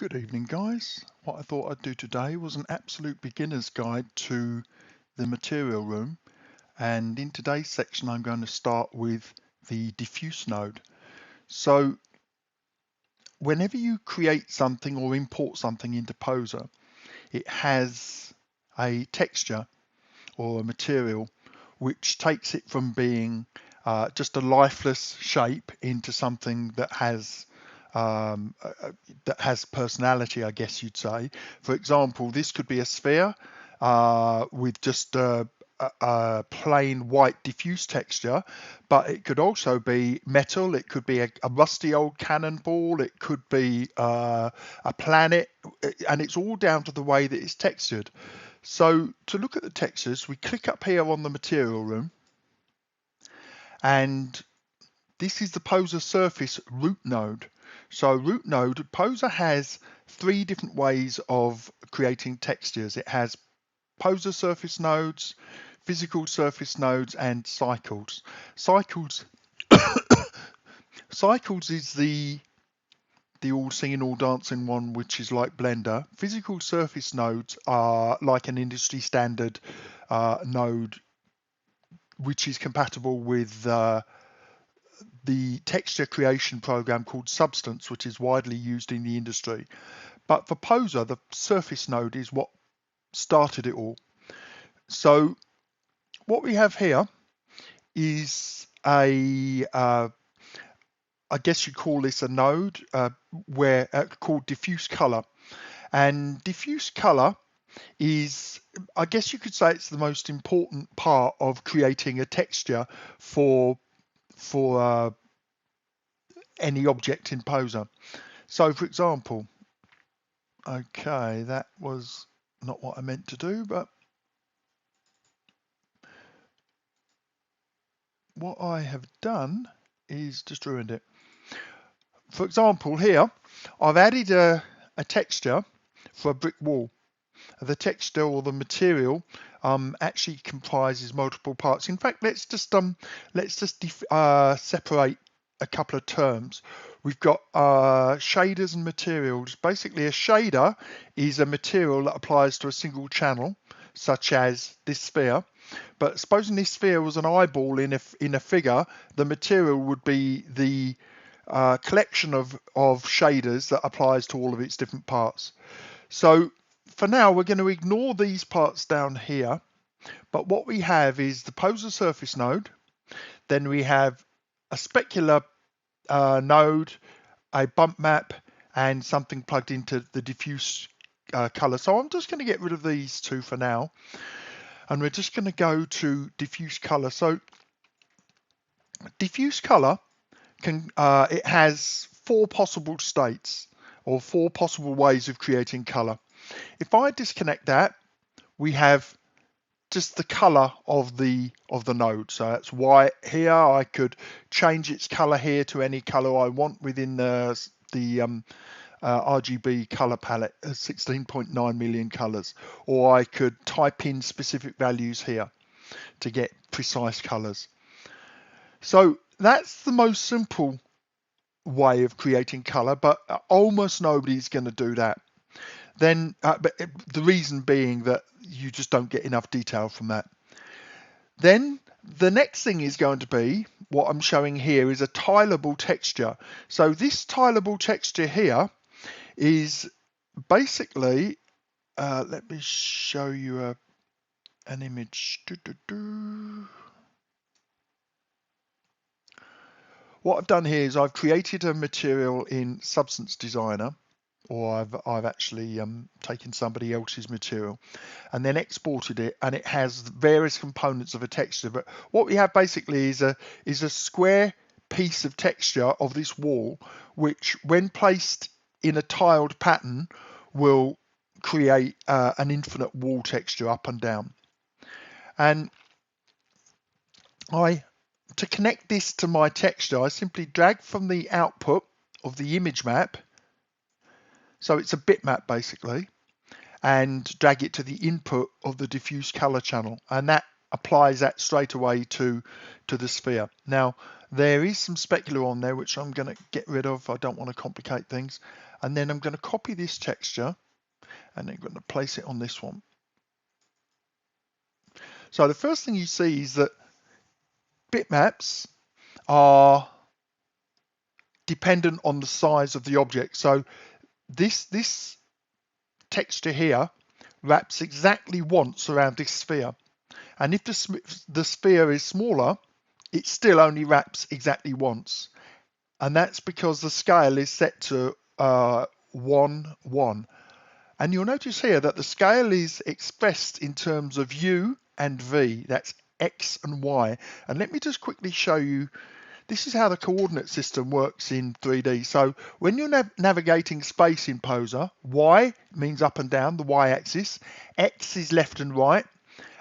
Good evening, guys. What I thought I'd do today was an absolute beginner's guide to the material room. And in today's section, I'm going to start with the diffuse node. So whenever you create something or import something into Poser, it has a texture or a material which takes it from being just a lifeless shape into something that has personality, I guess you'd say. For example, this could be a sphere with just a plain white diffuse texture, but it could also be metal, it could be a rusty old cannonball, it could be a planet, and it's all down to the way that it's textured. So to look at the textures, we click up here on the material room, and this is the Poser surface root node. So root node, Poser has three different ways of creating textures. It has Poser surface nodes, physical surface nodes, and cycles. Cycles is the all singing, all dancing one, which is like Blender. Physical surface nodes are like an industry standard node, which is compatible with the texture creation program called Substance, which is widely used in the industry. But for Poser, the surface node is what started it all. So what we have here is I guess you call this a node where called diffuse color. And diffuse color is, I guess you could say, it's the most important part of creating a texture for any object in Poser. So for example, okay, that was not what I meant to do, but what I have done is just ruined it. For example, here I've added a texture for a brick wall. The texture or the material actually comprises multiple parts. In fact, let's just separate a couple of terms. We've got shaders and materials. Basically, a shader is a material that applies to a single channel, such as this sphere. But supposing this sphere was an eyeball in a figure, the material would be the collection of shaders that applies to all of its different parts. So for now, we're going to ignore these parts down here. But what we have is the Poser surface node. Then we have a specular node, a bump map, and something plugged into the diffuse color. So I'm just going to get rid of these two for now. And we're just going to go to diffuse color. So diffuse color it has four possible states or four possible ways of creating color. If I disconnect that, we have just the color of the node. So that's white here. I could change its color here to any color I want within the RGB color palette, 16.9 million colors, or I could type in specific values here to get precise colors. So that's the most simple way of creating color, but almost nobody's going to do that. Then, but the reason being that you just don't get enough detail from that. Then the next thing is going to be what I'm showing here is a tileable texture. So this tileable texture here is basically, let me show you an image. What I've done here is I've created a material in Substance Designer, or I've actually taken somebody else's material and then exported it, and it has various components of a texture. But what we have basically is a square piece of texture of this wall, which when placed in a tiled pattern will create an infinite wall texture up and down. And to connect this to my texture, I simply drag from the output of the image map, so it's a bitmap basically, and drag it to the input of the diffuse color channel, and that applies that straight away to the sphere. Now, there is some specular on there, which I'm going to get rid of. I don't want to complicate things. And then I'm going to copy this texture, and then I'm going to place it on this one. So the first thing you see is that bitmaps are dependent on the size of the object. So this texture here wraps exactly once around this sphere. And if the sphere is smaller, it still only wraps exactly once. And that's because the scale is set to 1, 1. And you'll notice here that the scale is expressed in terms of U and V. That's X and Y. And let me just quickly show you. This is how the coordinate system works in 3D. So when you're navigating space in Poser, Y means up and down, the Y-axis. X is left and right.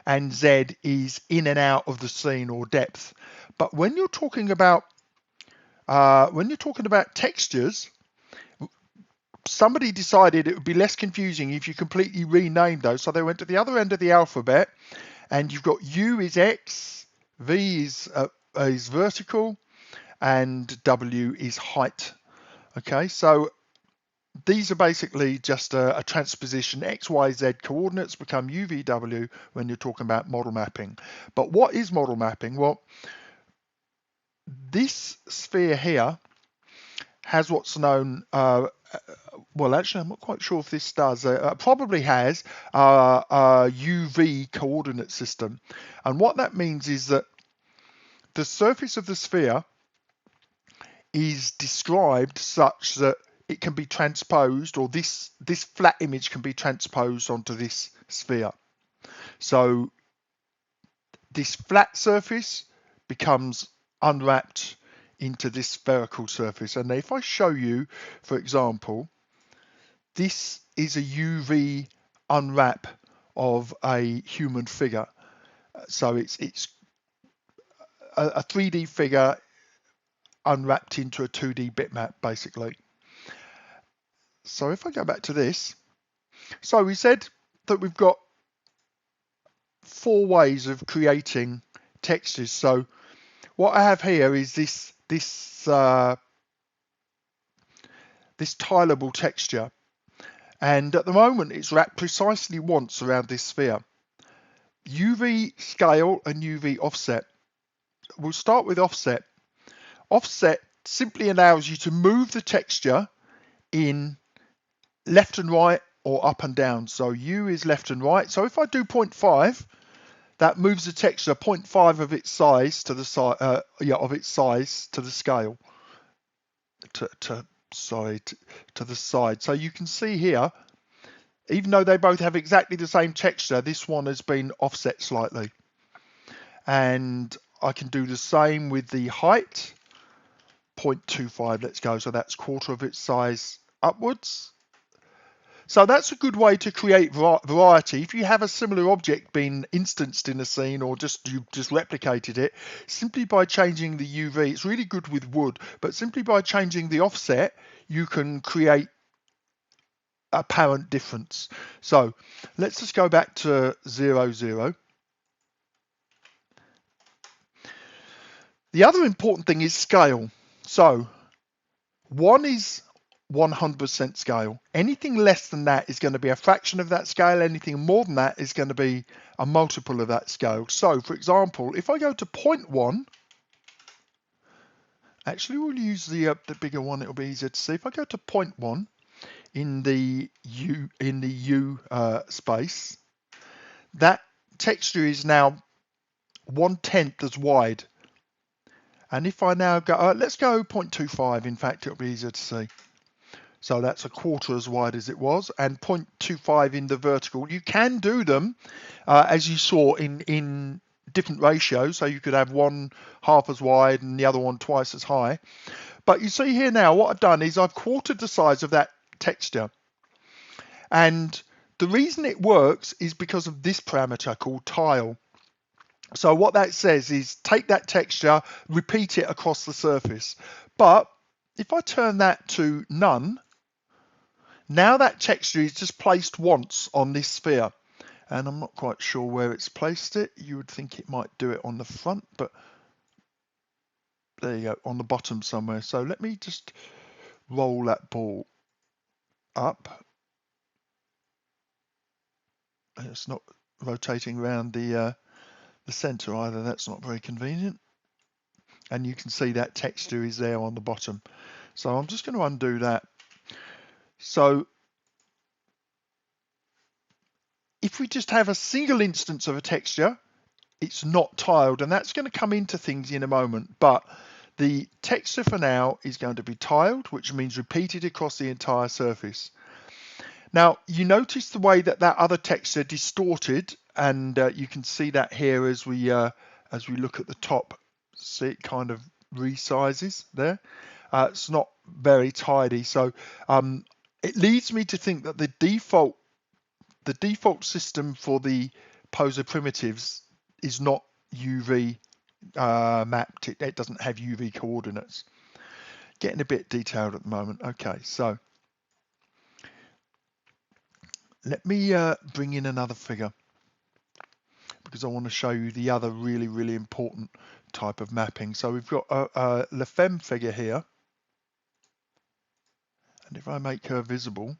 And Z is in and out of the scene or depth. But when you're talking about textures, somebody decided it would be less confusing if you completely renamed those. So they went to the other end of the alphabet, and you've got U is X, V is vertical, and W is height. Okay, so these are basically just a transposition. X, Y, Z coordinates become U, V, W when you're talking about model mapping. But what is model mapping? Well, this sphere here has what's known, well, actually, I'm not quite sure if this does, probably has a UV coordinate system. And what that means is that the surface of the sphere is described such that it can be transposed, or this flat image can be transposed onto this sphere. So this flat surface becomes unwrapped into this spherical surface. And if I show you, for example, this is a UV unwrap of a human figure. So it's a 3D figure unwrapped into a 2D bitmap, basically. So if I go back to this, so we said that we've got 4 ways of creating textures. So what I have here is this tileable texture, and at the moment it's wrapped precisely once around this sphere. UV scale and UV offset. We'll start with offset. Offset simply allows you to move the texture in left and right or up and down. So U is left and right. So if I do 0.5, that moves the texture 0.5 of its size to the side, of its size to the scale. To the side. So you can see here, even though they both have exactly the same texture, this one has been offset slightly. And I can do the same with the height. 0.25, let's go. So that's quarter of its size upwards. So that's a good way to create variety. If you have a similar object being instanced in a scene, or you just replicated it, simply by changing the UV, it's really good with wood, but simply by changing the offset, you can create apparent difference. So let's just go back to 0, 0. The other important thing is scale. So 1 is 100% scale. Anything less than that is going to be a fraction of that scale. Anything more than that is going to be a multiple of that scale. So for example, if I go to 0.1, actually we'll use the bigger one, it'll be easier to see. If I go to 0.1 in the U space, that texture is now 1/10 as wide. And if I now go, let's go 0.25, in fact, it'll be easier to see. So that's a quarter as wide as it was, and 0.25 in the vertical. You can do them, as you saw, in different ratios. So you could have one half as wide and the other one twice as high. But you see here now, what I've done is I've quartered the size of that texture. And the reason it works is because of this parameter called tile. So what that says is take that texture, repeat it across the surface. But if I turn that to none, now that texture is just placed once on this sphere. and I'm not quite sure where it's placed it. You would think it might do it on the front, but there you go, on the bottom somewhere. So let me just roll that ball up. It's not rotating around the center either. That's not very convenient. And you can see that texture is there on the bottom. So I'm just going to undo that. So if we just have a single instance of a texture, it's not tiled, and that's going to come into things in a moment. But the texture for now is going to be tiled, which means repeated across the entire surface. Now, you notice the way that that other texture distorted, and you can see that here as we look at the top. See, it kind of resizes there. It's not very tidy, so it leads me to think that the default system for the poser primitives is not UV mapped. It doesn't have UV coordinates. Getting a bit detailed at the moment. Okay, so let me bring in another figure, because I want to show you the other really, really important type of mapping. So we've got a La Femme figure here, and if I make her visible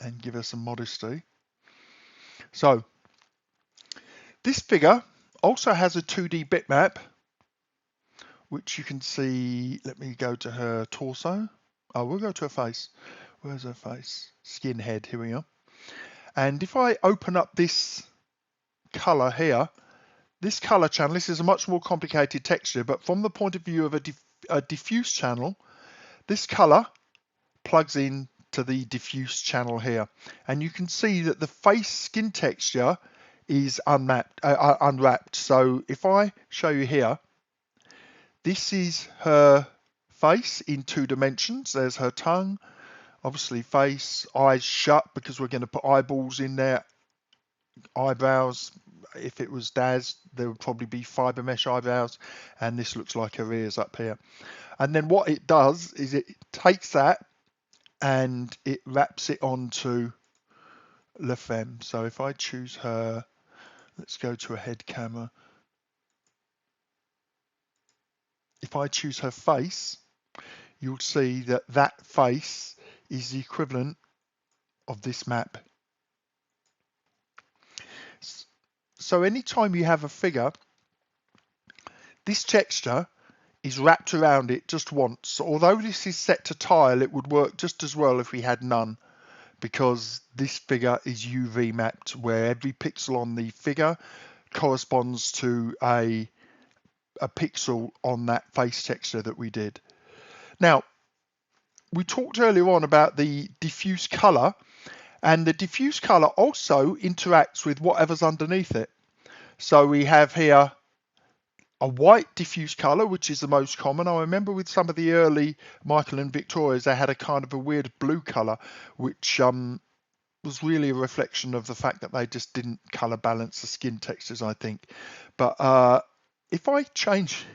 and give her some modesty. So this figure also has a 2D bitmap, which you can see. Let me go to her torso. Oh, we'll go to her face. Where's her face? Skin head, here we are. And if I open up this color here, this color channel, this is a much more complicated texture, but from the point of view of a diffuse channel, this color plugs in to the diffuse channel here. And you can see that the face skin texture is unwrapped. So if I show you here, this is her face in 2 dimensions. There's her tongue, obviously face, eyes shut because we're going to put eyeballs in there, eyebrows. If it was Daz, there would probably be fiber mesh eyebrows, and this looks like her ears up here. And then what it does is it takes that and it wraps it onto La Femme. So if I choose her, let's go to a head camera. If I choose her face, you'll see that that face is the equivalent of this map. So anytime you have a figure, this texture is wrapped around it just once. Although this is set to tile, it would work just as well if we had none, because this figure is UV mapped, where every pixel on the figure corresponds to a pixel on that face texture that we did. Now, we talked earlier on about the diffuse color, and the diffuse color also interacts with whatever's underneath it. So we have here a white diffuse color, which is the most common. I remember with some of the early Michael and Victorias, they had a kind of a weird blue color, which was really a reflection of the fact that they just didn't color balance the skin textures, I think. But if I change,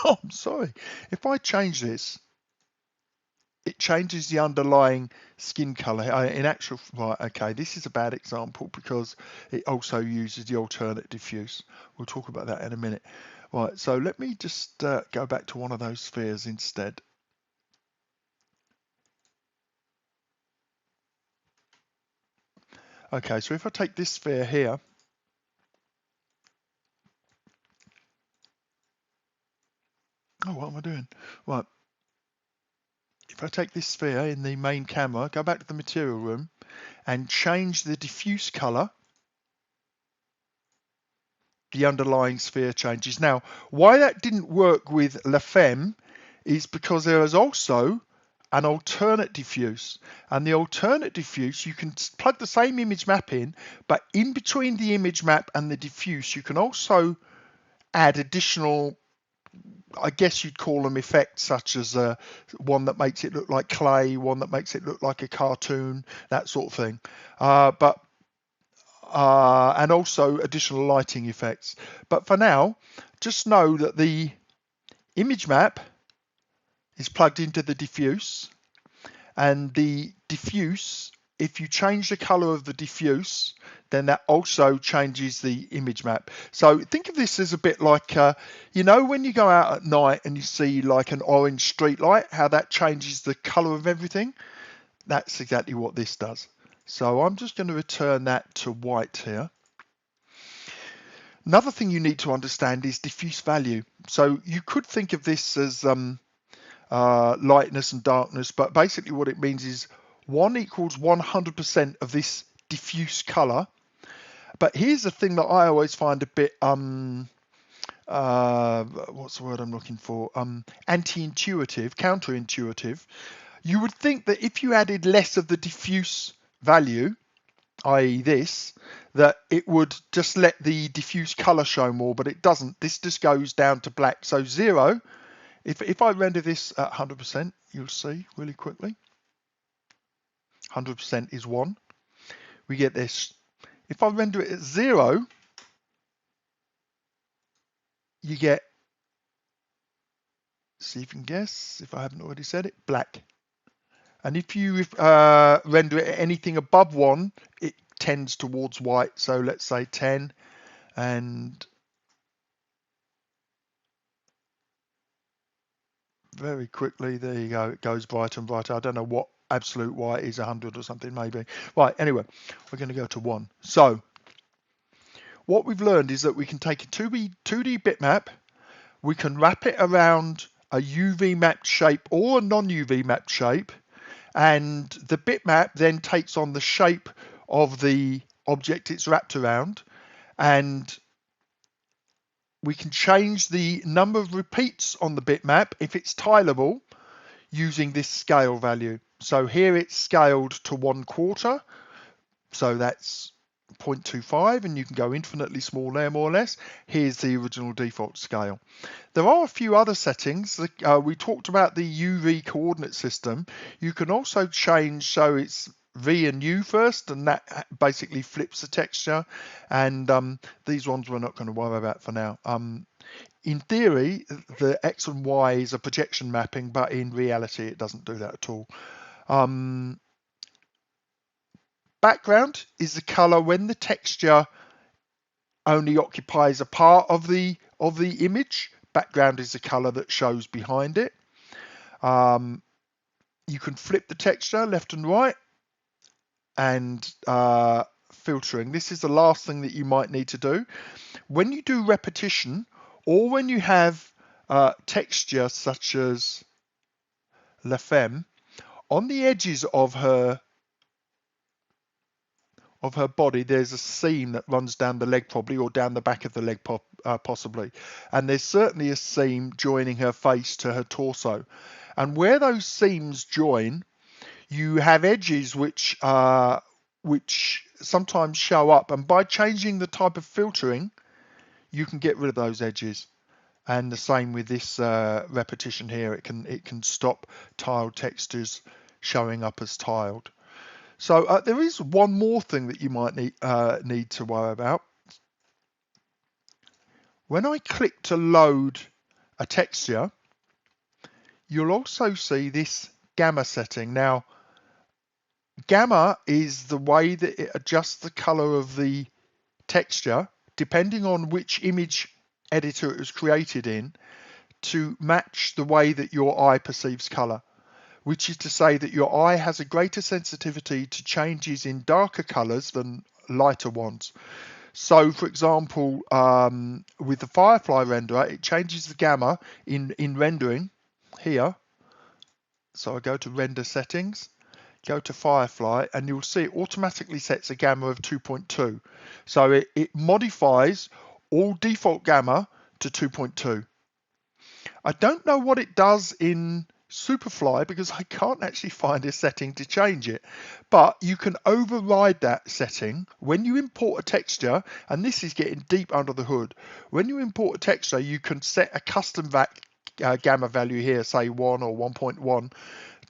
oh, I'm sorry, if I change this, it changes the underlying skin color. In actual, right, okay, this is a bad example because it also uses the alternate diffuse. We'll talk about that in a minute. Right, so let me just go back to one of those spheres instead. Okay, so if I take this sphere here, oh, what am I doing? Right, if I take this sphere in the main camera, go back to the material room and change the diffuse color, the underlying sphere changes. Now, why that didn't work with La Femme is because there is also an alternate diffuse, and the alternate diffuse, you can plug the same image map in, but in between the image map and the diffuse, you can also add additional, I guess you'd call them effects, such as one that makes it look like clay, one that makes it look like a cartoon, that sort of thing. And also additional lighting effects. But for now, just know that the image map is plugged into the diffuse, and the diffuse if you change the color of the diffuse, then that also changes the image map. So think of this as a bit like, you know, when you go out at night and you see like an orange street light, how that changes the color of everything. That's exactly what this does. So I'm just going to return that to white here. Another thing you need to understand is diffuse value. So you could think of this as lightness and darkness, but basically what it means is 1 equals 100% of this diffuse color. But here's the thing that I always find a bit what's the word I'm looking for? Anti-intuitive, counterintuitive. You would think that if you added less of the diffuse value, i.e. this, that it would just let the diffuse color show more, but it doesn't. This just goes down to black. So 0, if I render this at 100%, you'll see really quickly, 100% is 1. We get this. If I render it at 0, you get, see if you can guess, if I haven't already said it, black. And if you render it at anything above 1, it tends towards white. So let's say 10, and very quickly, there you go, it goes brighter and brighter. I don't know what absolute white is, 100 or something maybe. Right, anyway, we're going to go to 1. So what we've learned is that we can take a 2D bitmap, we can wrap it around a UV mapped shape or a non-UV mapped shape, and the bitmap then takes on the shape of the object it's wrapped around, and we can change the number of repeats on the bitmap if it's tileable using this scale value. So here it's scaled to 1/4, so that's 0.25, and you can go infinitely small there more or less. Here's the original default scale. There are a few other settings. We talked about the UV coordinate system. You can also change so it's V and U first, and that basically flips the texture, and these ones we're not going to worry about for now. In theory, the X and Y is a projection mapping, but in reality it doesn't do that at all. Background is the color when the texture only occupies a part of the image. Background is the color that shows behind it. You can flip the texture left and right, and filtering. This is the last thing that you might need to do. When you do repetition, or when you have texture such as La Femme, on the edges of her body, there's a seam that runs down the leg probably, or down the back of the leg possibly. And there's certainly a seam joining her face to her torso. And where those seams join, you have edges which sometimes show up. And by changing the type of filtering, you can get rid of those edges. And the same with this repetition here. It can stop tiled textures showing up as tiled. So there is one more thing that you might need to worry about. When I click to load a texture, you'll also see this gamma setting. Now, gamma is the way that it adjusts the color of the texture, depending on which image editor it was created in, to match the way that your eye perceives color, which is to say that your eye has a greater sensitivity to changes in darker colors than lighter ones. So for example, with the Firefly renderer, it changes the gamma in rendering here. So I go to render settings, go to Firefly, and you'll see it automatically sets a gamma of 2.2. So it modifies all default gamma to 2.2. I don't know what it does in Superfly because I can't actually find a setting to change it, but you can override that setting when you import a texture, and this is getting deep under the hood. When you import a texture, you can set a custom gamma value here, say 1 or 1.1,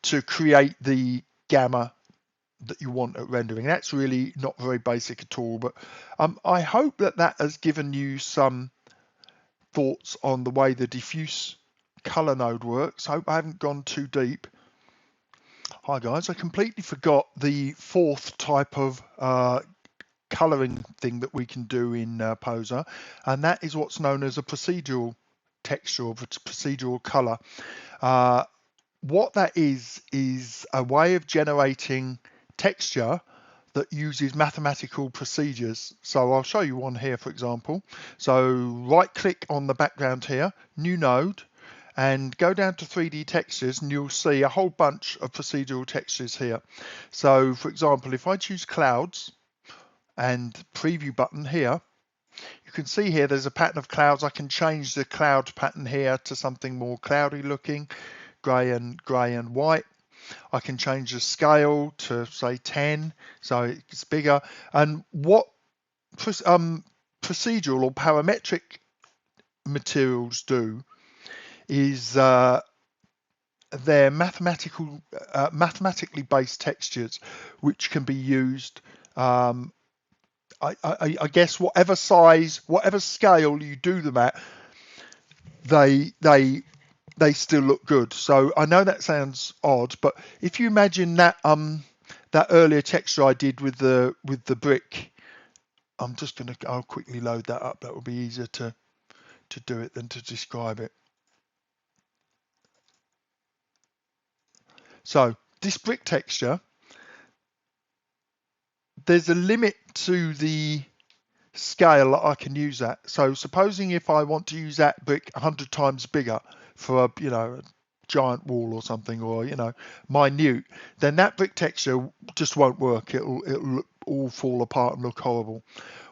to create the gamma that you want at rendering. That's really not very basic at all, but I hope that has given you some thoughts on the way the diffuse color node works. I hope I haven't gone too deep. Hi guys, I completely forgot the fourth type of coloring thing that we can do in Poser, and that is what's known as a procedural texture or procedural color. What that is a way of generating texture that uses mathematical procedures. So I'll show you one here, for example. So right click on the background here, new node, and go down to 3D textures, and you'll see a whole bunch of procedural textures here. So for example, if I choose clouds and preview button here, you can see here there's a pattern of clouds. I can change the cloud pattern here to something more cloudy looking, grey and white. I can change the scale to say 10, so it's bigger. And what procedural or parametric materials do is they're mathematically based textures, which can be used. I guess whatever size, whatever scale you do them at, they still look good. So I know that sounds odd, but if you imagine that that earlier texture I did with the brick, I'll quickly load that up. That will be easier to do it than to describe it. So this brick texture, there's a limit to the scale that I can use that. So supposing if I want to use that brick 100 times bigger for a a giant wall or something, or minute, then that brick texture just won't work. It'll all fall apart and look horrible.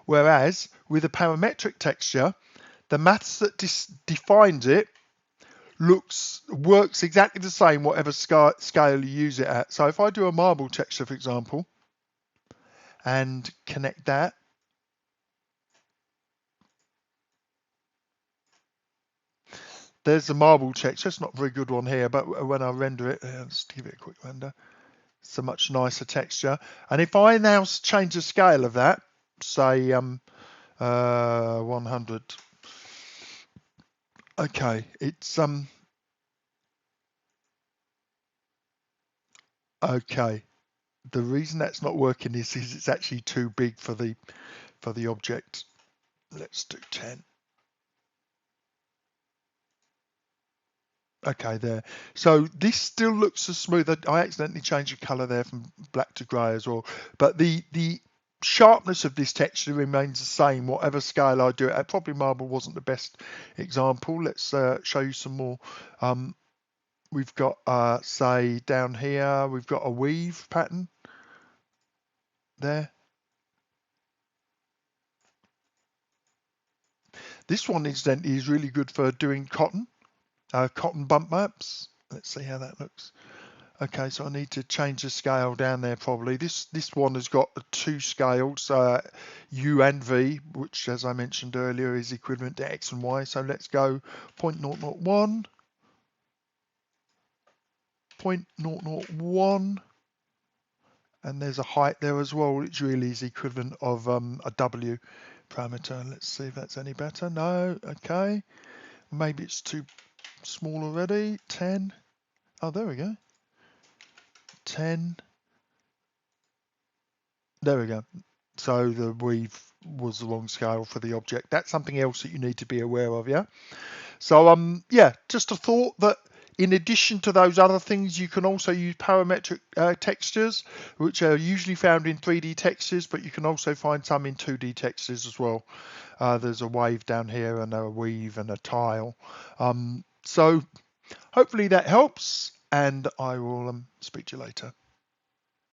Whereas with a parametric texture, the maths that defines it works exactly the same whatever scale you use it at. So if I do a marble texture, for example, and connect that, there's the marble texture. It's not a very good one here, but when I render it, let's give it a quick render. It's a much nicer texture. And if I now change the scale of that, say 100, okay, it's okay. The reason that's not working is it's actually too big for the object. Let's do 10. Okay, there. So this still looks as smooth. I accidentally changed the color there from black to gray as well. But the sharpness of this texture remains the same, whatever scale I do it at. Probably marble wasn't the best example. Let's show you some more. We've got, say, down here, we've got a weave pattern there. This one, incidentally, is really good for doing cotton bump maps. Let's see how that looks. Okay, so I need to change the scale down there probably. This one has got two scales, U and V, which, as I mentioned earlier, is equivalent to X and Y. So let's go 0.001, 0.001, and there's a height there as well, which really is equivalent of a W parameter. Let's see if that's any better. No, okay. Maybe it's too small already. 10. Oh, there we go. 10. There we go. So the weave was the wrong scale for the object. That's something else that you need to be aware of, yeah? So yeah, just a thought that in addition to those other things, you can also use parametric textures, which are usually found in 3D textures, but you can also find some in 2D textures as well. There's a wave down here and a weave and a tile. So hopefully that helps, and I will speak to you later.